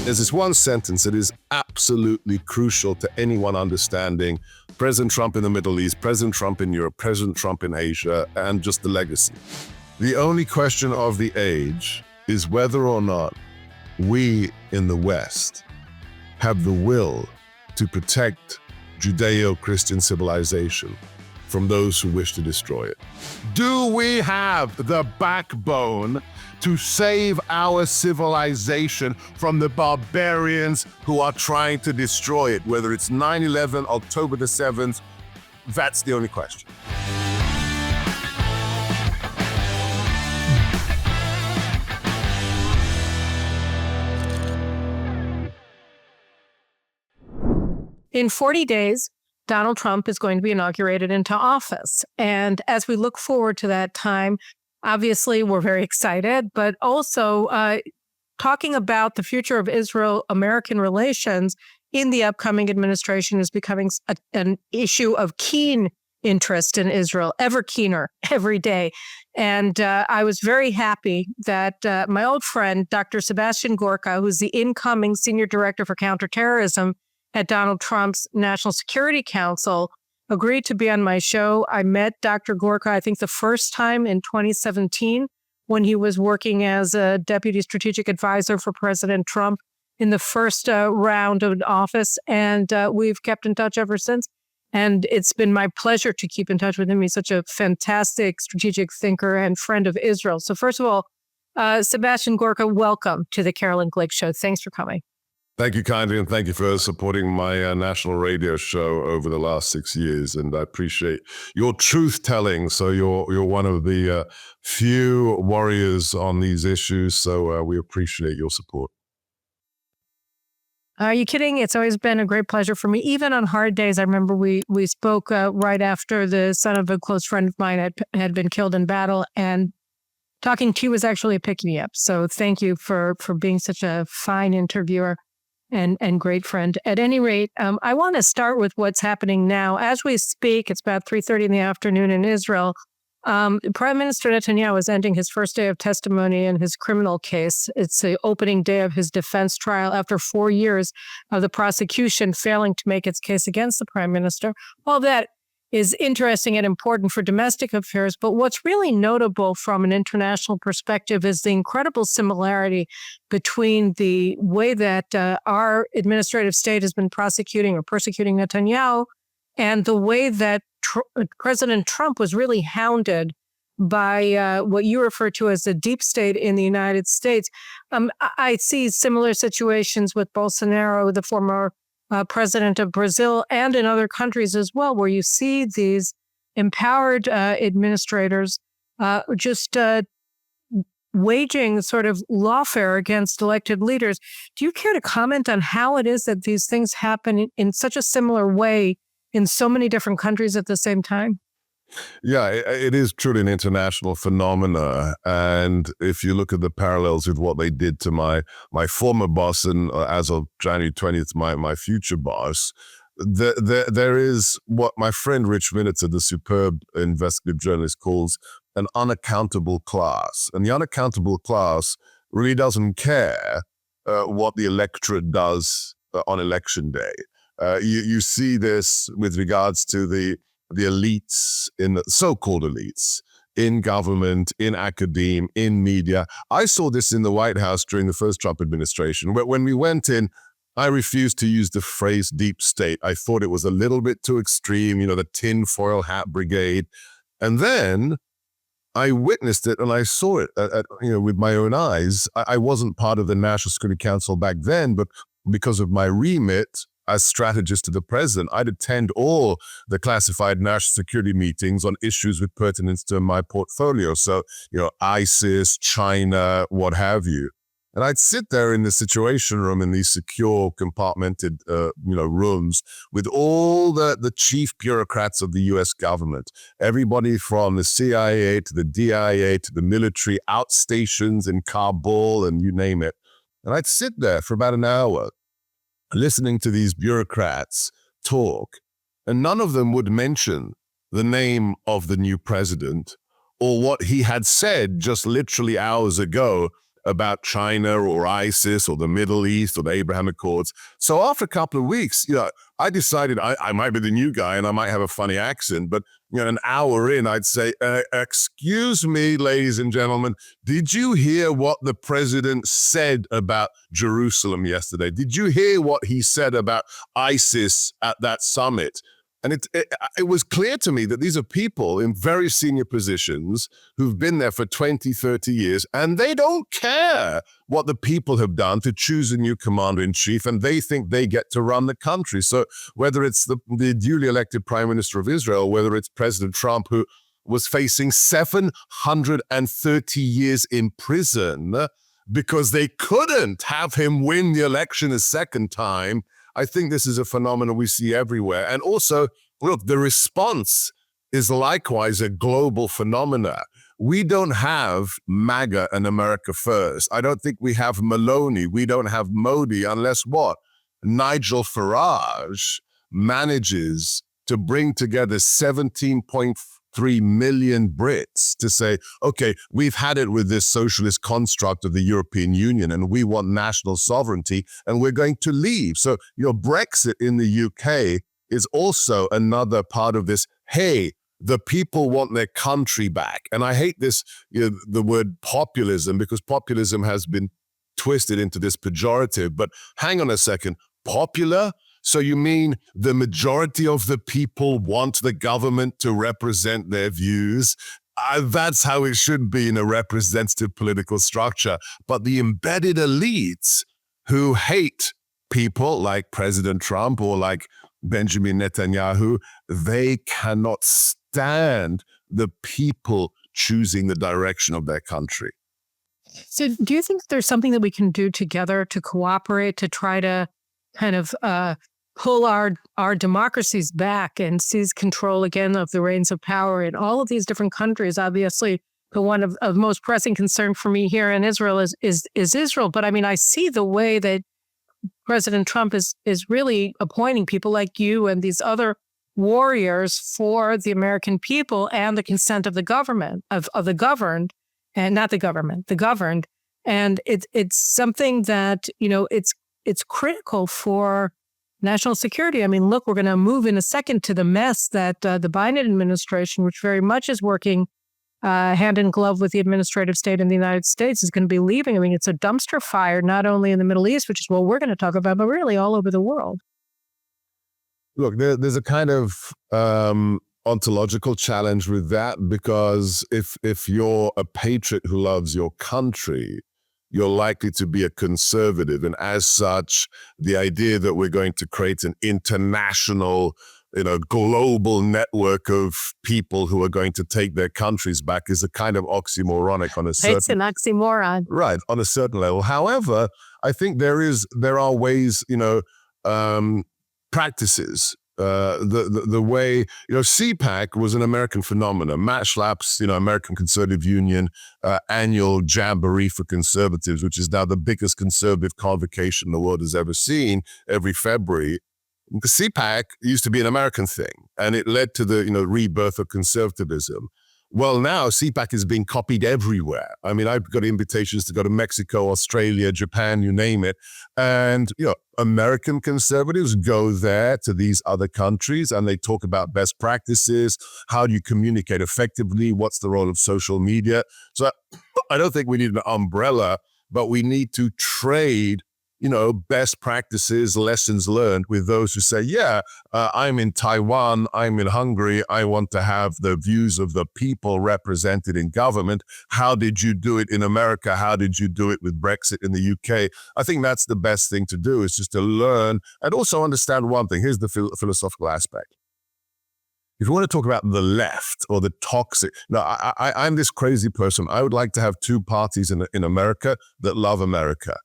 There's this one sentence that is absolutely crucial to anyone understanding President Trump in the Middle East, President Trump in Europe, President Trump in Asia, and just the legacy. The only question of the age is whether or not we in the West have the will to protect Judeo-Christian civilization from those who wish to destroy it. Do we have the backbone to save our civilization from the barbarians who are trying to destroy it? Whether it's 9/11, October the 7th, that's the only question. In 40 days, Donald Trump is going to be inaugurated into office. And as we look forward to that time, obviously we're very excited, but also talking about the future of Israel-American relations in the upcoming administration is becoming an issue of keen interest in Israel, ever keener every day. And I was very happy that my old friend, Dr. Sebastian Gorka, who's the incoming Senior Director for Counter-Terrorism at Donald Trump's National Security Council, agreed to be on my show. I met Dr. Gorka, I think the first time in 2017 when he was working as a Deputy Strategic Advisor for President Trump in the first round of office. And we've kept in touch ever since. And it's been my pleasure to keep in touch with him. He's such a fantastic strategic thinker and friend of Israel. So first of all, Sebastian Gorka, welcome to the Carolyn Glick Show. Thanks for coming. Thank you kindly, and thank you for supporting my national radio show over the last 6 years. And I appreciate your truth-telling. So you're one of the few warriors on these issues. So we appreciate your support. Are you kidding? It's always been a great pleasure for me. Even on hard days, I remember we spoke right after the son of a close friend of mine had been killed in battle, and talking to you was actually picking me up. So thank you for being such a fine interviewer and great friend. At any rate, I want to start with what's happening now. As we speak, it's about 3:30 in the afternoon in Israel. Prime Minister Netanyahu is ending his first day of testimony in his criminal case. It's the opening day of his defense trial after 4 years of the prosecution failing to make its case against the prime minister. All that is interesting and important for domestic affairs, but what's really notable from an international perspective is the incredible similarity between the way that our administrative state has been prosecuting or persecuting Netanyahu and the way that President Trump was really hounded by what you refer to as the deep state in the United States. I see similar situations with Bolsonaro, the former president of Brazil, and in other countries as well, where you see these empowered administrators just waging sort of lawfare against elected leaders. Do you care to comment on how it is that these things happen in such a similar way in so many different countries at the same time? Yeah, it is truly an international phenomena. And if you look at the parallels with what they did to my former boss and as of January 20th, my future boss, there is what my friend Rich Minitzer, the superb investigative journalist, calls an unaccountable class. And the unaccountable class really doesn't care what the electorate does on election day. You see this with regards to the elites, in the so-called elites, in government, in academia, in media. I saw this in the White House during the first Trump administration. When we went in, I refused to use the phrase deep state. I thought it was a little bit too extreme, the tinfoil hat brigade. And then I witnessed it and I saw it with my own eyes. I wasn't part of the National Security Council back then, but because of my remit as strategist to the president, I'd attend all the classified national security meetings on issues with pertinence to my portfolio. So, ISIS, China, what have you. And I'd sit there in the Situation Room in these secure, compartmented, rooms with all the chief bureaucrats of the U.S. government, everybody from the CIA to the DIA to the military, outstations in Kabul and you name it. And I'd sit there for about an hour listening to these bureaucrats talk, and none of them would mention the name of the new president or what he had said just literally hours ago about China or ISIS or the Middle East or the Abraham Accords. So after a couple of weeks, I decided I might be the new guy and I might have a funny accent, but an hour in, I'd say, excuse me, ladies and gentlemen, did you hear what the president said about Jerusalem yesterday? Did you hear what he said about ISIS at that summit? And it was clear to me that these are people in very senior positions who've been there for 20, 30 years, and they don't care what the people have done to choose a new commander-in-chief, and they think they get to run the country. So whether it's the duly elected prime minister of Israel, whether it's President Trump, who was facing 730 years in prison because they couldn't have him win the election a second time, I think this is a phenomenon we see everywhere. And also, look, the response is likewise a global phenomena. We don't have MAGA and America First. I don't think we have Maloney. We don't have Modi unless what? Nigel Farage manages to bring together 17.3 million Brits to say, okay, we've had it with this socialist construct of the European Union and we want national sovereignty and we're going to leave. So Brexit in the UK is also another part of this, hey, the people want their country back. And I hate this, the word populism, because populism has been twisted into this pejorative, but hang on a second, popular? So you mean the majority of the people want the government to represent their views? That's how it should be in a representative political structure. But the embedded elites who hate people like President Trump or like Benjamin Netanyahu, they cannot stand the people choosing the direction of their country. So do you think there's something that we can do together to cooperate, to try to kind of pull our democracies back and seize control again of the reins of power in all of these different countries? Obviously, the one of most pressing concern for me here in Israel is Israel. But I mean, I see the way that President Trump is really appointing people like you and these other warriors for the American people and the consent of the government, of the governed, and not the government, the governed. And it's something that, it's critical for national security. I mean, look, we're going to move in a second to the mess that the Biden administration, which very much is working hand in glove with the administrative state in the United States, is going to be leaving. I mean, it's a dumpster fire, not only in the Middle East, which is what we're going to talk about, but really all over the world. Look, there's a kind of ontological challenge with that, because if you're a patriot who loves your country, you're likely to be a conservative. And as such, the idea that we're going to create an international, global network of people who are going to take their countries back is a kind of oxymoronic on a certain... It's an oxymoron. Right, on a certain level. However, I think there are ways, practices. The way, CPAC was an American phenomenon. Matt Schlapp's, American Conservative Union annual jamboree for conservatives, which is now the biggest conservative convocation the world has ever seen, every February. The CPAC used to be an American thing, and it led to the, rebirth of conservatism. Well, now CPAC is being copied everywhere. I mean, I've got invitations to go to Mexico, Australia, Japan, you name it. And, American conservatives go there to these other countries and they talk about best practices. How do you communicate effectively? What's the role of social media? So I don't think we need an umbrella, but we need to trade best practices, lessons learned with those who say, I'm in Taiwan, I'm in Hungary, I want to have the views of the people represented in government. How did you do it in America? How did you do it with Brexit in the UK? I think that's the best thing to do, is just to learn and also understand one thing. Here's the philosophical aspect. If you want to talk about the left or the toxic, I'm this crazy person. I would like to have two parties in America that love America.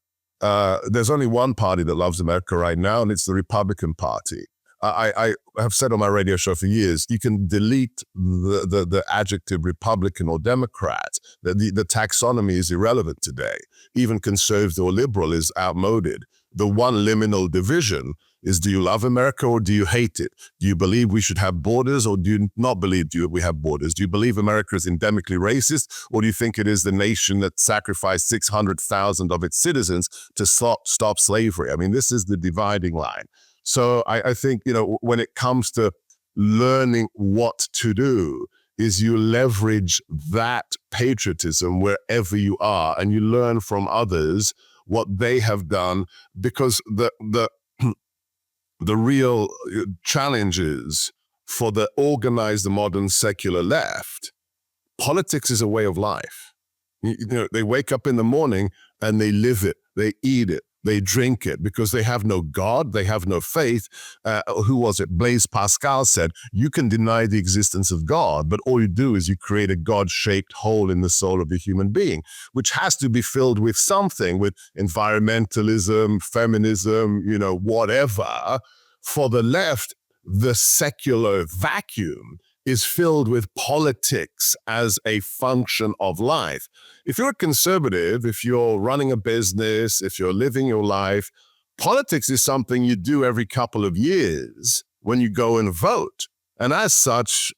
There's only one party that loves America right now, and it's the Republican Party. I have said on my radio show for years, you can delete the adjective Republican or Democrat. The taxonomy is irrelevant today. Even conservative or liberal is outmoded. The one liminal division is, do you love America or do you hate it? Do you believe we should have borders or do you not believe we have borders? Do you believe America is endemically racist or do you think it is the nation that sacrificed 600,000 of its citizens to stop slavery? I mean, this is the dividing line. So I think, when it comes to learning what to do, is you leverage that patriotism wherever you are and you learn from others what they have done, because the real challenge is for the organized, the modern secular left, politics is a way of life. They wake up in the morning and they live it, they eat it, they drink it because they have no God, they have no faith. Who was it? Blaise Pascal said, you can deny the existence of God, but all you do is you create a God-shaped hole in the soul of the human being, which has to be filled with something, with environmentalism, feminism, whatever. For the left, the secular vacuum is filled with politics as a function of life. If you're a conservative, if you're running a business, if you're living your life, politics is something you do every couple of years when you go and vote. And as such,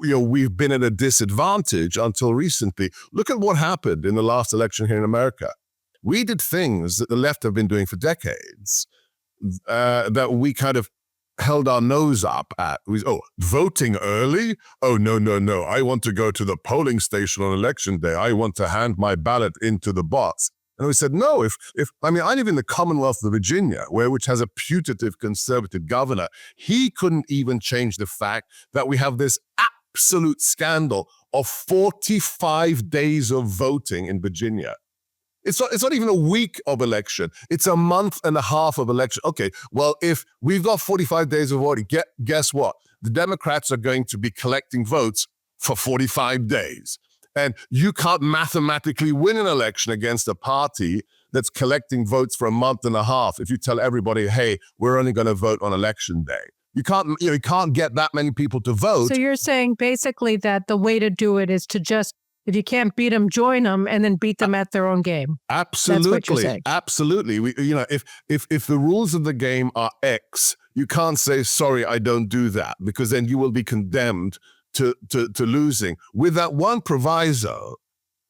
we've been at a disadvantage until recently. Look at what happened in the last election here in America. We did things that the left have been doing for decades that we kind of held our nose up at. Voting early? Oh, no. I want to go to the polling station on election day. I want to hand my ballot into the box. And we said, no, I live in the Commonwealth of Virginia, which has a putative conservative governor. He couldn't even change the fact that we have this absolute scandal of 45 days of voting in Virginia. It's not even a week of election. It's a month and a half of election. Okay, well, if we've got 45 days of voting, guess what? The Democrats are going to be collecting votes for 45 days. And you can't mathematically win an election against a party that's collecting votes for a month and a half if you tell everybody, hey, we're only going to vote on election day. You can't get that many people to vote. So you're saying basically that the way to do it is to just, if you can't beat them, join them, and then beat them at their own game. Absolutely, that's what you're saying. Absolutely. If the rules of the game are X, you can't say sorry, I don't do that, because then you will be condemned to losing. With that one proviso,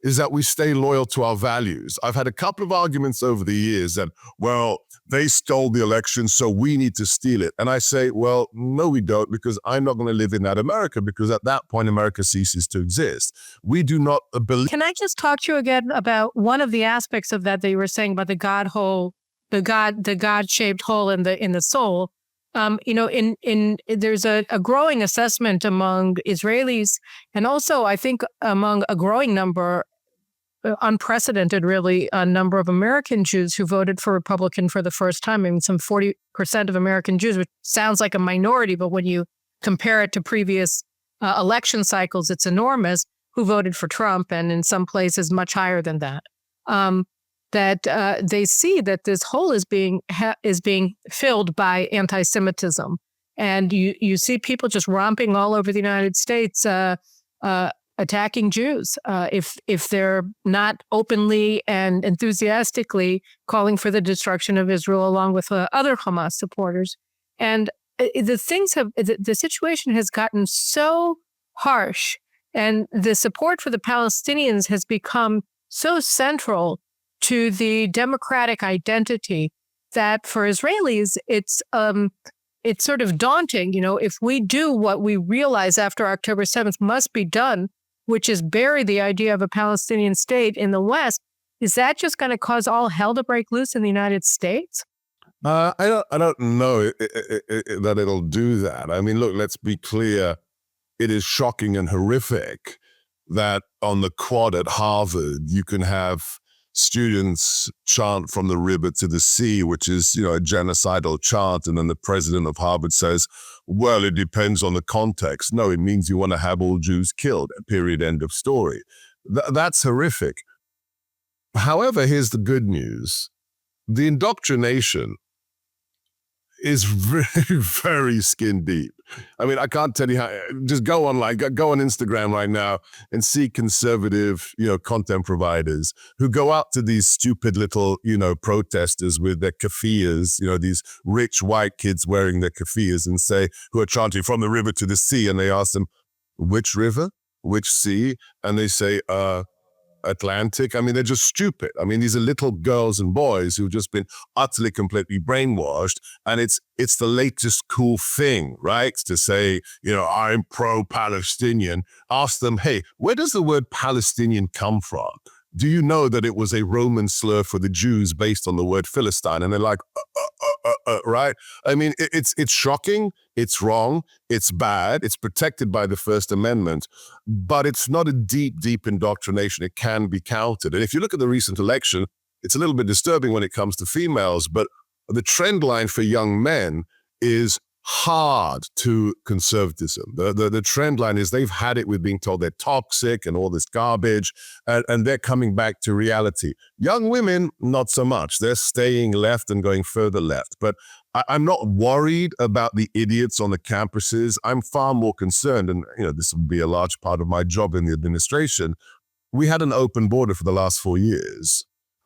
is that we stay loyal to our values. I've had a couple of arguments over the years that, well, they stole the election, so we need to steal it. And I say, well, no, we don't, because I'm not going to live in that America, because at that point, America ceases to exist. We do not believe. Can I just talk to you again about one of the aspects of that you were saying about the God hole, the God-shaped hole in the soul? There's a growing assessment among Israelis, and also I think among a growing number, unprecedented really, a number of American Jews who voted for Republican for the first time. Some 40% of American Jews, which sounds like a minority, but when you compare it to previous election cycles, it's enormous, who voted for Trump, and in some places much higher than that. That they see that this hole is being filled by anti-Semitism, and you see people just romping all over the United States, attacking Jews if they're not openly and enthusiastically calling for the destruction of Israel, along with other Hamas supporters. And the situation has gotten so harsh, and the support for the Palestinians has become so central to the democratic identity that for Israelis, it's sort of daunting. If we do what we realize after October 7th must be done, which is bury the idea of a Palestinian state in the West, is that just going to cause all hell to break loose in the United States? I don't know that it'll do that. Look, let's be clear. It is shocking and horrific that on the quad at Harvard, you can have students chant from the river to the sea, which is, a genocidal chant. And then the president of Harvard says, well, it depends on the context. No, it means you want to have all Jews killed, period, end of story. That's horrific. However, here's the good news. The indoctrination is very, very skin deep. I mean, I can't tell you how. Just go online, go on Instagram right now and see conservative, content providers who go out to these stupid little, protesters with their keffiyehs, these rich white kids wearing their keffiyehs and say, who are chanting from the river to the sea, and they ask them, which river, which sea, and they say, Atlantic. I mean, they're just stupid. I mean, these are little girls and boys who've just been utterly, completely brainwashed. And it's the latest cool thing, right? To say, I'm pro-Palestinian. Ask them, hey, where does the word Palestinian come from? Do you know that it was a Roman slur for the Jews based on the word Philistine? And they're like, right? I mean, it's shocking. It's wrong. It's bad. It's protected by the First Amendment, but it's not a deep, deep indoctrination. It can be countered. And if you look at the recent election, it's a little bit disturbing when it comes to females, but the trend line for young men is hard to conservatism. The trend line is they've had it with being told they're toxic and all this garbage, and they're coming back to reality. Young women, not so much. They're staying left and going further left. But I'm not worried about the idiots on the campuses. I'm far more concerned, and this will be a large part of my job in the administration. We had an open border for the last 4 years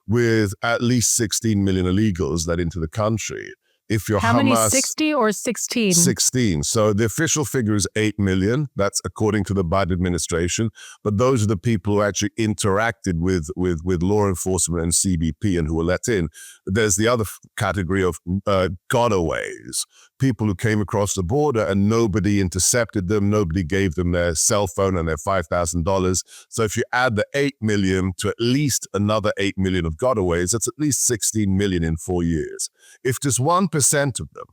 with at least 16 million illegals let into the country. If you're How Hamas, many, 60 or 16? 16. So the official figure is 8 million. That's according to the Biden administration. But those are the people who actually interacted with law enforcement and CBP and who were let in. There's the other category of gotaways, people who came across the border and nobody intercepted them. Nobody gave them their cell phone and their $5,000. So if you add the 8 million to at least another 8 million of gotaways, that's at least 16 million in 4 years. If just 1% of them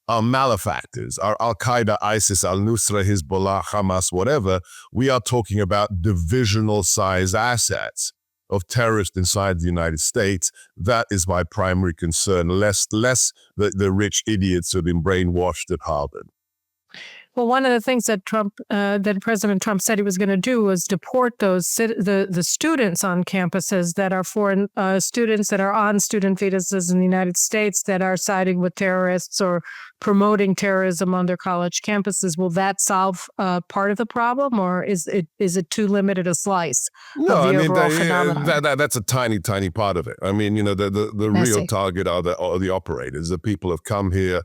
are malefactors, are Al-Qaeda, ISIS, Al-Nusra, Hezbollah, Hamas, whatever, we are talking about divisional size assets of terrorists inside the United States. That is my primary concern, less the rich idiots who have been brainwashed at Harvard. Well, one of the things that President Trump said he was going to do was deport the students on campuses that are foreign students that are on student visas in the United States that are siding with terrorists or promoting terrorism on their college campuses. Will that solve part of the problem, or is it too limited a slice of the overall phenomenon? That's a tiny, tiny part of it. I mean, the real target are the operators. The people have come here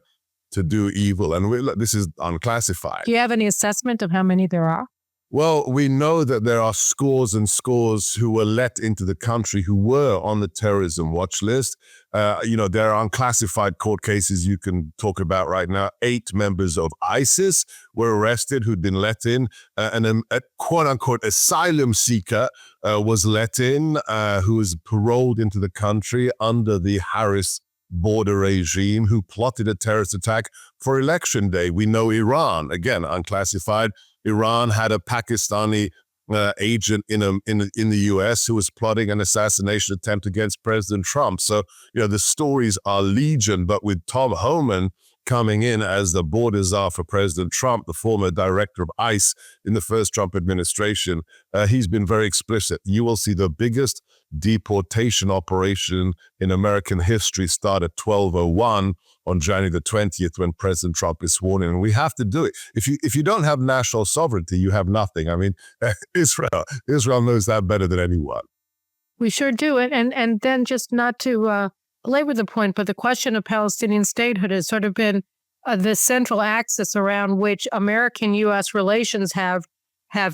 to do evil, and this is unclassified. Do you have any assessment of how many there are? Well, we know that there are scores and scores who were let into the country who were on the terrorism watch list. There are unclassified court cases you can talk about right now. 8 members of ISIS were arrested who'd been let in, and a quote-unquote asylum seeker was let in, who was paroled into the country under the Harris border regime, who plotted a terrorist attack for election day. We know Iran, again, unclassified. Iran had a Pakistani agent in the U.S. who was plotting an assassination attempt against President Trump. So, the stories are legion, but with Tom Homan coming in as the border czar for President Trump, the former director of ICE in the first Trump administration, he's been very explicit. You will see the biggest deportation operation in American history start at 12:01 on January the 20th when President Trump is sworn in. And we have to do it. If you don't have national sovereignty, you have nothing. I mean, Israel knows that better than anyone. We sure do it. And then just not to belabor the point, but the question of Palestinian statehood has sort of been the central axis around which American-U.S. relations have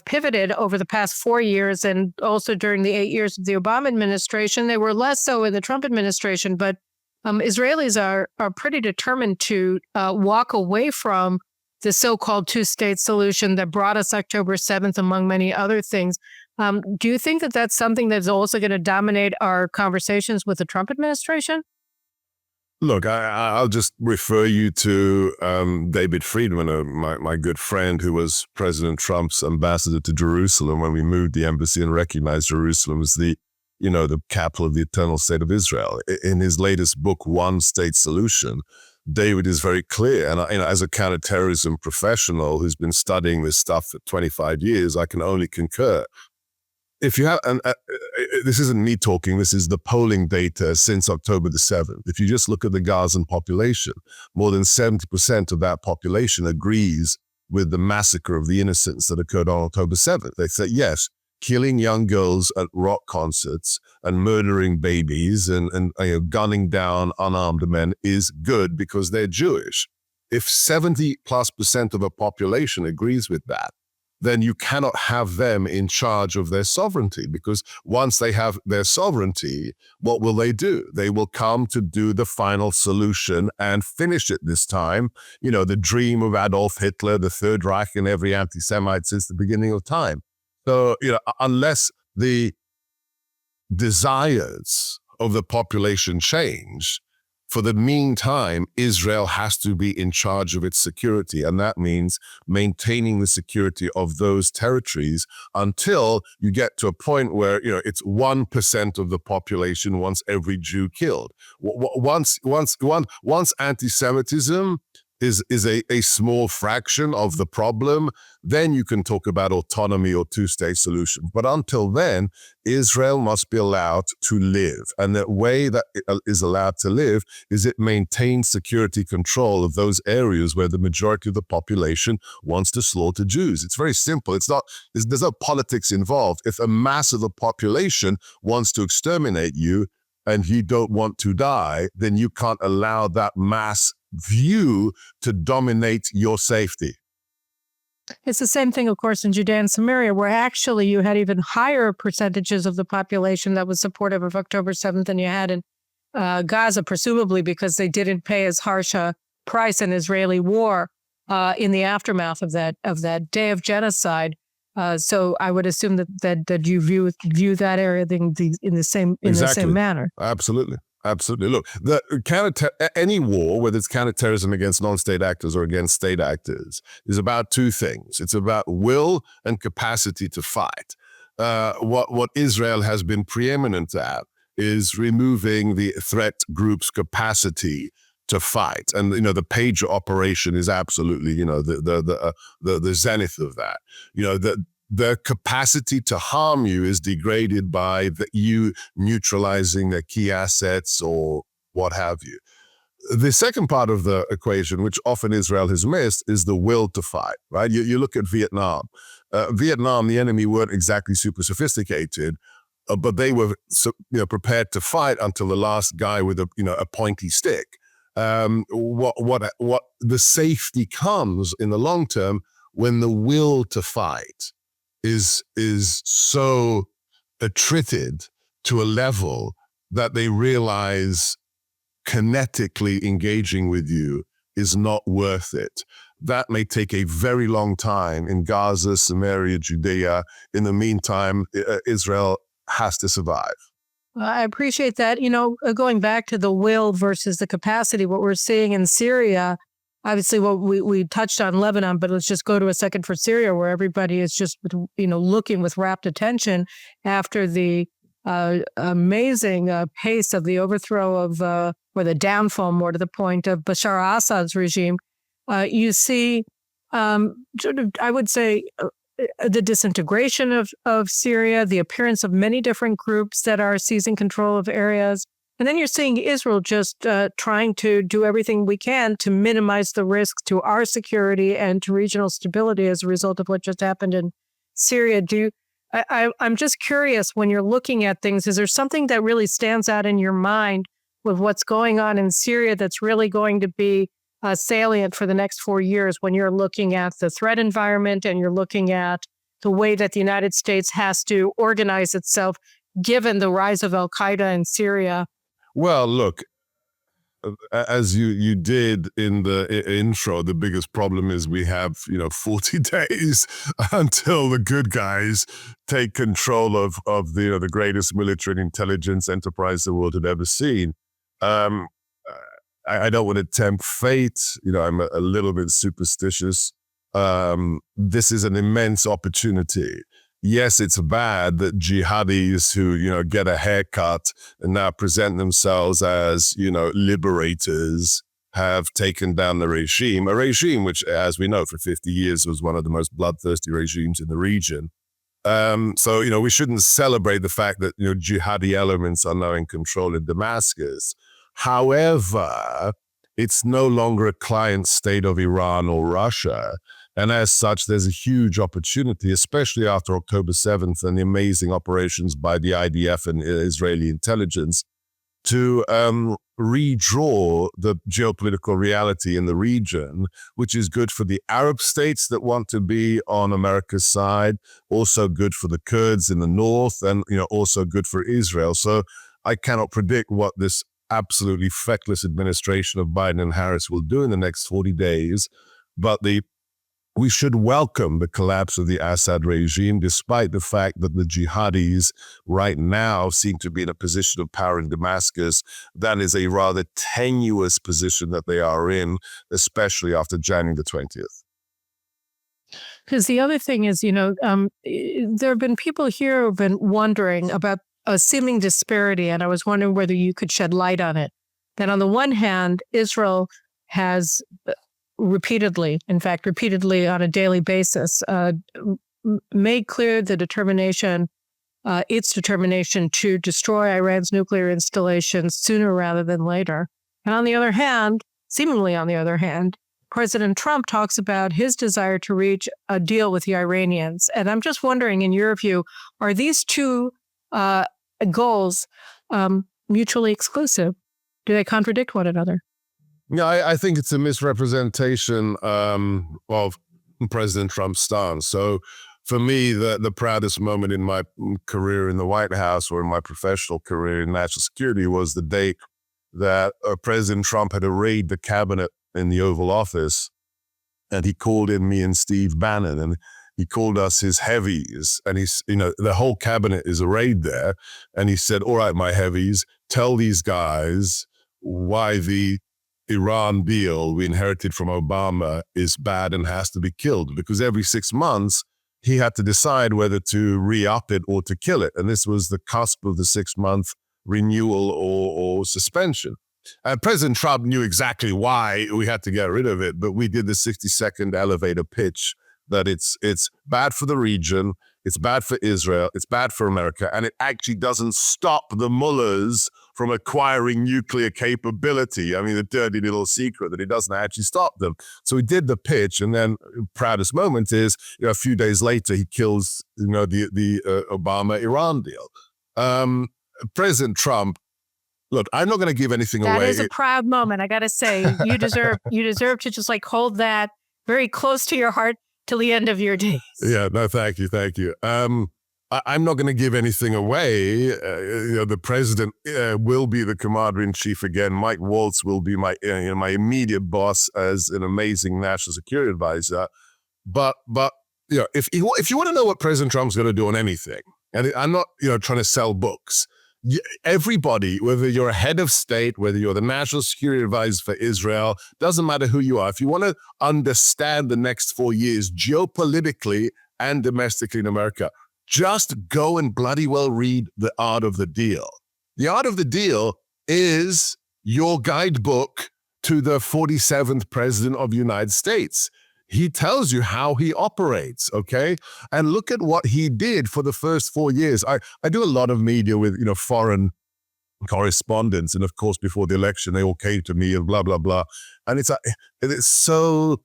pivoted over the past 4 years, and also during the 8 years of the Obama administration. They were less so in the Trump administration, but Israelis are pretty determined to walk away from the so-called two-state solution that brought us October 7th, among many other things. Do you think that that's something that's also going to dominate our conversations with the Trump administration? Look, I'll just refer you to David Friedman, my good friend, who was President Trump's ambassador to Jerusalem when we moved the embassy and recognized Jerusalem as the capital of the eternal state of Israel. In his latest book, One State Solution, David is very clear. And as a counter-terrorism professional who's been studying this stuff for 25 years, I can only concur. if you have, this isn't me talking, this is the polling data since October the 7th. If you just look at the Gazan population, more than 70% of that population agrees with the massacre of the innocents that occurred on October 7th. They said, yes, killing young girls at rock concerts and murdering babies and gunning down unarmed men is good because they're Jewish. If 70+% of a population agrees with that, then you cannot have them in charge of their sovereignty, because once they have their sovereignty, what will they do? They will come to do the final solution and finish it this time. You know, the dream of Adolf Hitler, the Third Reich, and every anti-Semite since the beginning of time. So, you know, unless the desires of the population change, for the meantime, Israel has to be in charge of its security. And that means maintaining the security of those territories until you get to a point where, you know, it's 1% of the population wants every Jew killed. Once anti-Semitism is a small fraction of the problem, then you can talk about autonomy or two-state solution. But until then, Israel must be allowed to live. And the way that it is allowed to live is it maintains security control of those areas where the majority of the population wants to slaughter Jews. It's very simple. There's no politics involved. If a mass of the population wants to exterminate you and you don't want to die, then you can't allow that mass view to dominate your safety. It's the same thing, of course, in Judea and Samaria, where actually you had even higher percentages of the population that was supportive of October 7th than you had in Gaza, presumably because they didn't pay as harsh a price in Israeli war in the aftermath of that day of genocide. So I would assume that you view that area in the same manner. Absolutely. Absolutely. Look, any war, whether it's counterterrorism against non-state actors or against state actors, is about two things. It's about will and capacity to fight. What Israel has been preeminent at is removing the threat group's capacity to fight, and you know the pager operation is absolutely the zenith of that. You know the capacity to harm you is degraded by you neutralizing their key assets or what have you. The second part of the equation, which often Israel has missed, is the will to fight, right? You look at Vietnam. Vietnam, the enemy weren't exactly super sophisticated, but they were prepared to fight until the last guy with a pointy stick. What the safety comes in the long term when the will to fight is so attrited to a level that they realize kinetically engaging with you is not worth it. That may take a very long time in Gaza, Samaria, Judea. In the meantime, Israel has to survive. I appreciate that. You know, going back to the will versus the capacity, what we're seeing in Syria, obviously what we touched on Lebanon, but let's just go to a second for Syria, where everybody is just, looking with rapt attention after the amazing pace of the overthrow of, or the downfall, more to the point, of Bashar al-Assad's regime. You see, I would say, the disintegration of Syria, the appearance of many different groups that are seizing control of areas. And then you're seeing Israel just trying to do everything we can to minimize the risks to our security and to regional stability as a result of what just happened in Syria. I'm just curious, when you're looking at things, is there something that really stands out in your mind with what's going on in Syria that's really going to be salient for the next 4 years when you're looking at the threat environment and you're looking at the way that the United States has to organize itself given the rise of al-Qaeda in Syria? Well, look, as you did in the intro, the biggest problem is we have 40 days until the good guys take control of the greatest military and intelligence enterprise the world had ever seen. I don't want to tempt fate. I'm a little bit superstitious. This is an immense opportunity. Yes, it's bad that jihadis who, get a haircut and now present themselves as, liberators have taken down the regime, a regime which, as we know, for 50 years was one of the most bloodthirsty regimes in the region. So, we shouldn't celebrate the fact that, jihadi elements are now in control in Damascus. However, it's no longer a client state of Iran or Russia. And as such, there's a huge opportunity, especially after October 7th and the amazing operations by the IDF and Israeli intelligence, to redraw the geopolitical reality in the region, which is good for the Arab states that want to be on America's side, also good for the Kurds in the north, and also good for Israel. So I cannot predict what this absolutely feckless administration of Biden and Harris will do in the next 40 days, but we should welcome the collapse of the Assad regime, despite the fact that the jihadis right now seem to be in a position of power in Damascus. That is a rather tenuous position that they are in, especially after January the 20th. Because the other thing is, there have been people here who have been wondering about a seeming disparity, and I was wondering whether you could shed light on it. That on the one hand, Israel has repeatedly on a daily basis, made clear the determination, its determination to destroy Iran's nuclear installations sooner rather than later. And on the other hand, seemingly on the other hand, President Trump talks about his desire to reach a deal with the Iranians. And I'm just wondering, in your view, are these two goals mutually exclusive? Do they contradict one another? Yeah, I think it's a misrepresentation of President Trump's stance. So for me, the proudest moment in my career in the White House or in my professional career in national security was the day that President Trump had arrayed the cabinet in the Oval Office, and he called in me and Steve Bannon, and he called us his heavies. And he's, the whole cabinet is arrayed there. And he said, all right, my heavies, tell these guys why the Iran deal we inherited from Obama is bad and has to be killed, because every 6 months he had to decide whether to re-up it or to kill it. And this was the cusp of the 6-month renewal or suspension. And President Trump knew exactly why we had to get rid of it, but we did the 60-second elevator pitch that it's bad for the region, it's bad for Israel, it's bad for America, and it actually doesn't stop the mullahs from acquiring nuclear capability. I mean, the dirty little secret that it doesn't actually stop them. So he did the pitch, and then proudest moment is, a few days later, he kills, the Obama-Iran deal. President Trump, look, I'm not going to give anything away. That is a proud moment. I got to say, you deserve to just hold that very close to your heart till the end of your days. Yeah, no, thank you. I'm not going to give anything away. The president will be the commander-in-chief again. Mike Waltz will be my immediate boss as an amazing national security advisor. But if you want to know what President Trump's going to do on anything, and I'm not trying to sell books. Everybody, whether you're a head of state, whether you're the national security advisor for Israel, doesn't matter who you are. If you want to understand the next 4 years geopolitically and domestically in America, just go and bloody well read The Art of the Deal. The Art of the Deal is your guidebook to the 47th president of the United States. He tells you how he operates, okay? And look at what he did for the first 4 years. I do a lot of media with, foreign correspondents. And of course, before the election, they all came to me and blah, blah, blah. And it's so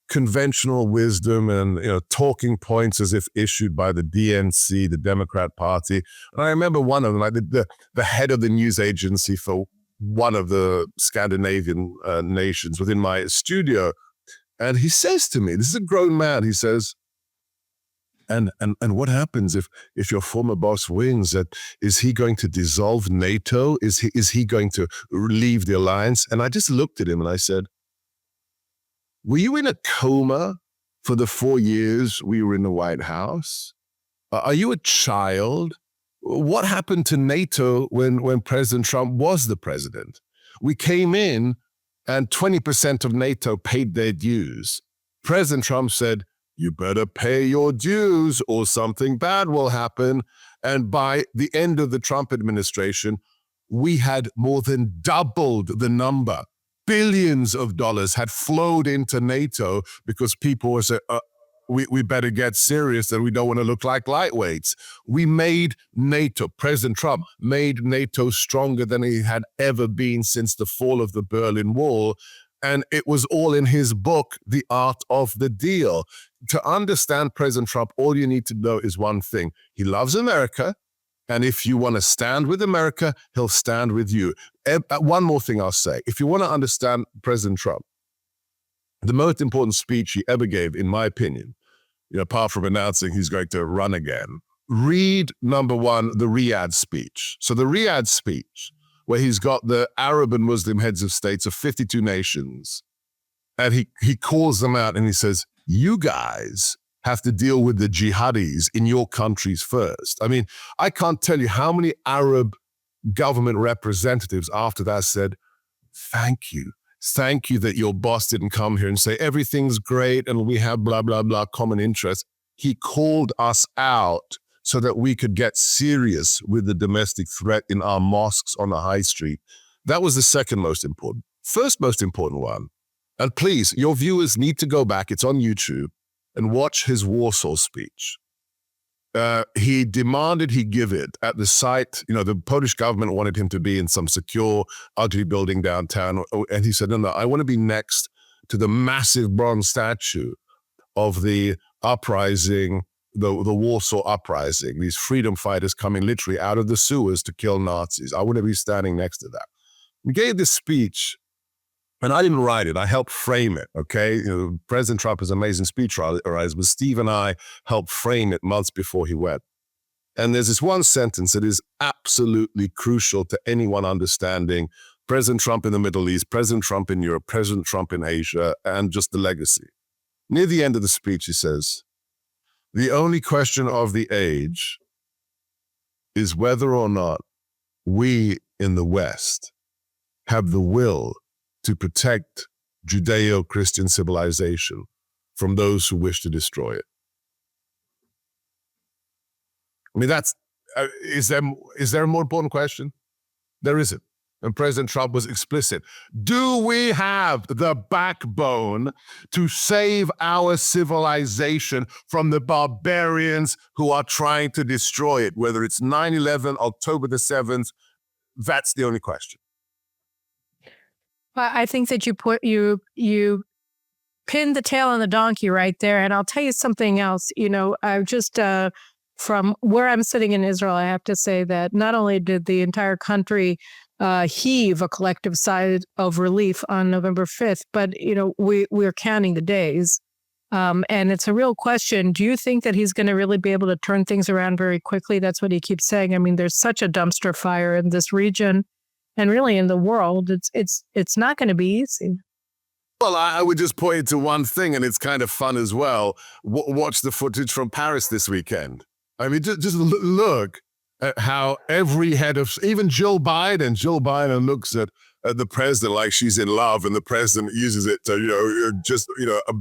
conventional wisdom and, talking points as if issued by the DNC, the Democrat Party. And I remember one of them, I did the head of the news agency for one of the Scandinavian nations within my studio. And he says to me, this is a grown man, he says, and what happens if your former boss wins? Is he going to dissolve NATO? Is he going to leave the alliance? And I just looked at him and I said, were you in a coma for the 4 years we were in the White House? Are you a child? What happened to NATO when President Trump was the president? We came in and 20% of NATO paid their dues. President Trump said, you better pay your dues or something bad will happen. And by the end of the Trump administration, we had more than doubled the number. Billions of dollars had flowed into NATO because people were saying, we better get serious and we don't want to look like lightweights. We made NATO, President Trump made NATO stronger than he had ever been since the fall of the Berlin Wall. And it was all in his book, The Art of the Deal. To understand President Trump, all you need to know is one thing. He loves America. And if you want to stand with America, he'll stand with you. One more thing I'll say. If you want to understand President Trump, the most important speech he ever gave, in my opinion, apart from announcing he's going to run again, read, number one, the Riyadh speech. So the Riyadh speech, where he's got the Arab and Muslim heads of states of 52 nations, and he calls them out and he says, you guys have to deal with the jihadis in your countries first. I mean, I can't tell you how many Arab government representatives after that said, thank you. Thank you that your boss didn't come here and say everything's great and we have blah, blah, blah common interests. He called us out so that we could get serious with the domestic threat in our mosques on the high street. That was the second most important. First most important one, and please, your viewers need to go back, it's on YouTube, and watch his Warsaw speech. He demanded he give it at the site. The Polish government wanted him to be in some secure, ugly building downtown. And he said, no, I want to be next to the massive bronze statue of the uprising, the Warsaw uprising, these freedom fighters coming literally out of the sewers to kill Nazis. I want to be standing next to that. He gave this speech, and I didn't write it. I helped frame it, okay? President Trump is an amazing speechwriter, but Steve and I helped frame it months before he went. And there's this one sentence that is absolutely crucial to anyone understanding President Trump in the Middle East, President Trump in Europe, President Trump in Asia, and just the legacy. Near the end of the speech, he says, the only question of the age is whether or not we in the West have the will to protect Judeo-Christian civilization from those who wish to destroy it. I mean, is there a more important question? There isn't. And President Trump was explicit. Do we have the backbone to save our civilization from the barbarians who are trying to destroy it? Whether it's 9/11, October the 7th, that's the only question. Well, I think that you pinned the tail on the donkey right there. And I'll tell you something else. I just from where I'm sitting in Israel, I have to say that not only did the entire country heave a collective sigh of relief on November 5th, but we're counting the days. And it's a real question. Do you think that he's going to really be able to turn things around very quickly? That's what he keeps saying. I mean, there's such a dumpster fire in this region. And really in the world, it's not going to be easy. Well, I would just point you to one thing, and it's kind of fun as well. Watch the footage from Paris this weekend. I mean, just look at how every head of, even Jill Biden looks at the president like she's in love, and the president uses it to, just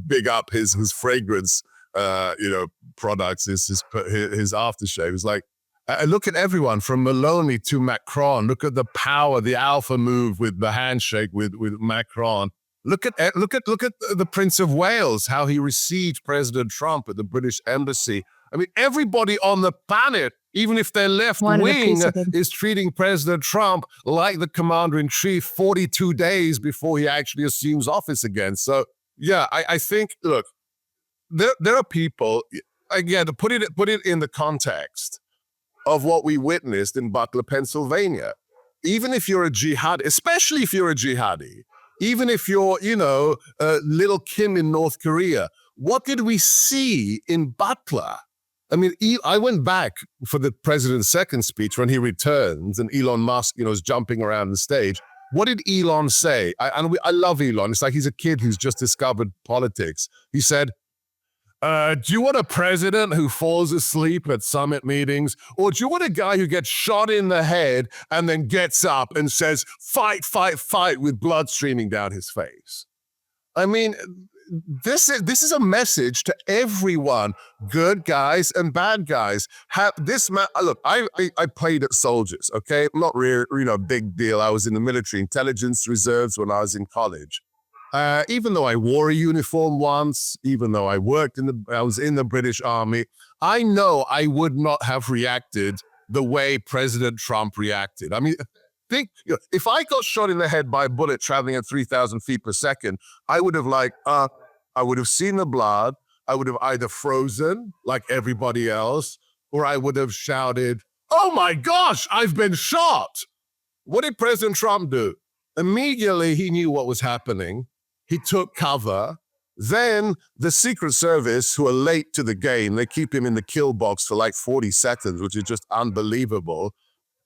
big up his fragrance, products, his aftershave. It's like, look at everyone from Meloni to Macron. Look at the power, the alpha move with the handshake with Macron. Look at the Prince of Wales, how he received President Trump at the British Embassy. I mean, everybody on the planet, even if they're left wing, is treating President Trump like the commander-in-chief 42 days before he actually assumes office again. So, yeah, I think, look, there are people, again, to put it in the context of what we witnessed in Butler, Pennsylvania. Even if you're a jihadi, especially if you're a jihadi, even if you're, little Kim in North Korea, what did we see in Butler? I mean, I went back for the president's second speech when he returns and Elon Musk, is jumping around the stage. What did Elon say? I love Elon. It's like he's a kid who's just discovered politics. He said, do you want a president who falls asleep at summit meetings? Or do you want a guy who gets shot in the head and then gets up and says, fight, fight, fight, with blood streaming down his face? I mean, this is a message to everyone, good guys and bad guys. Look, I played at soldiers, okay? Not really, big deal. I was in the military intelligence reserves when I was in college. Even though I wore a uniform once, even though I was in the British Army, I know I would not have reacted the way President Trump reacted. I mean, if I got shot in the head by a bullet traveling at 3,000 feet per second, I would have I would have seen the blood. I would have either frozen like everybody else, or I would have shouted, "Oh my gosh, I've been shot." What did President Trump do? Immediately, he knew what was happening. He took cover. Then the Secret Service, who are late to the game, they keep him in the kill box for like 40 seconds, which is just unbelievable.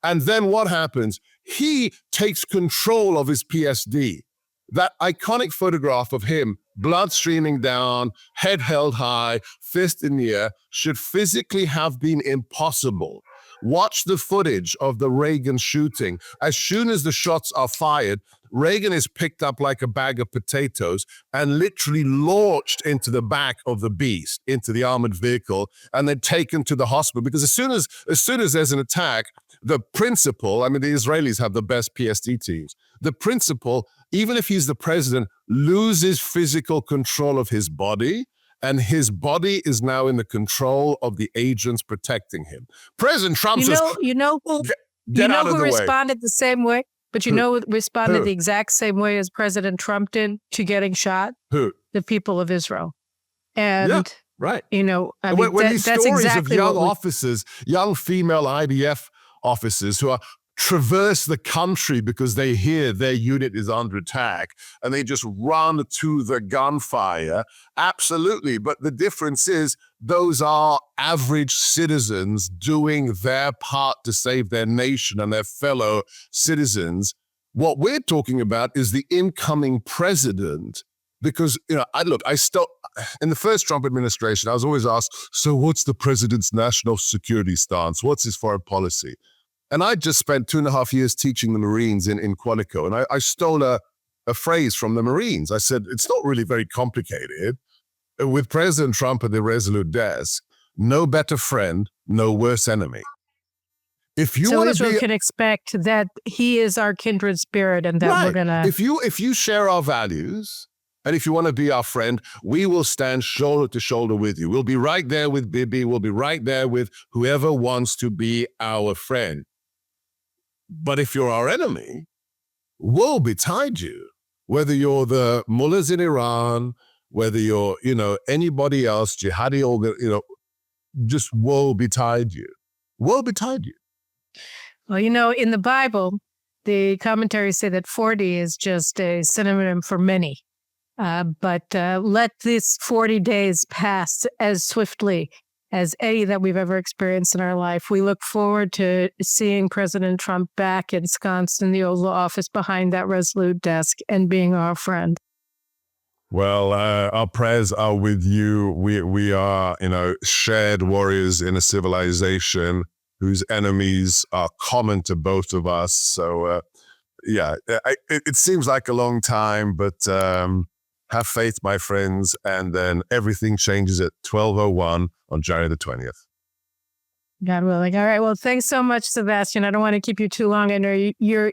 And then what happens? He takes control of his PSD. That iconic photograph of him, blood streaming down, head held high, fist in the air, should physically have been impossible. Watch the footage of the Reagan shooting. As soon as the shots are fired, Reagan is picked up like a bag of potatoes and literally launched into the back of the beast, into the armored vehicle, and then taken to the hospital. Because as soon as there's an attack, the principal, I mean, the Israelis have the best PSD teams. The principal, even if he's the president, loses physical control of his body, and his body is now in the control of the agents protecting him. President Trump says, get out of the way. Responded the same way, but who responded the exact same way as President Trump did to getting shot? Who? The people of Israel. And, yeah, right. I mean, when these that's stories exactly of young officers, young female IDF officers who are traverse the country because they hear their unit is under attack and they just run to the gunfire. Absolutely. But the difference is those are average citizens doing their part to save their nation and their fellow citizens. What we're talking about is the incoming president. Because, I still, in the first Trump administration, I was always asked, so what's the president's national security stance? What's his foreign policy? And I just spent 2.5 years teaching the Marines in Quantico, and I stole a phrase from the Marines. I said, it's not really very complicated. With President Trump at the Resolute desk, no better friend, no worse enemy. If you so want Israel to can expect that he is our kindred spirit and that we're going to... If you share our values, and if you want to be our friend, we will stand shoulder to shoulder with you. We'll be right there with Bibi. We'll be right there with whoever wants to be our friend. But if you're our enemy, woe betide you. Whether you're the mullahs in Iran, whether you're, anybody else, jihadi, just woe betide you. Woe betide you. Well, in the Bible, the commentaries say that 40 is just a synonym for many. But let these 40 days pass as swiftly as any that we've ever experienced in our life. We look forward to seeing President Trump back ensconced in the Oval Office behind that Resolute desk and being our friend. Well, our prayers are with you. We are, shared warriors in a civilization whose enemies are common to both of us. So, it seems like a long time, but have faith, my friends, and then everything changes at 12:01 on January the 20th. God willing. All right. Well, thanks so much, Sebastian. I don't want to keep you too long. I know you're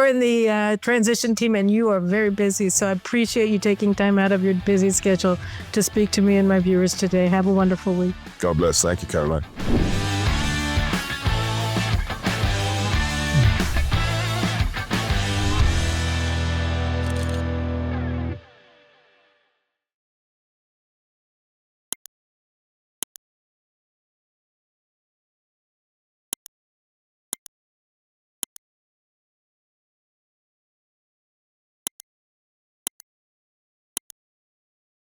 in the transition team and you are very busy. So I appreciate you taking time out of your busy schedule to speak to me and my viewers today. Have a wonderful week. God bless. Thank you, Caroline.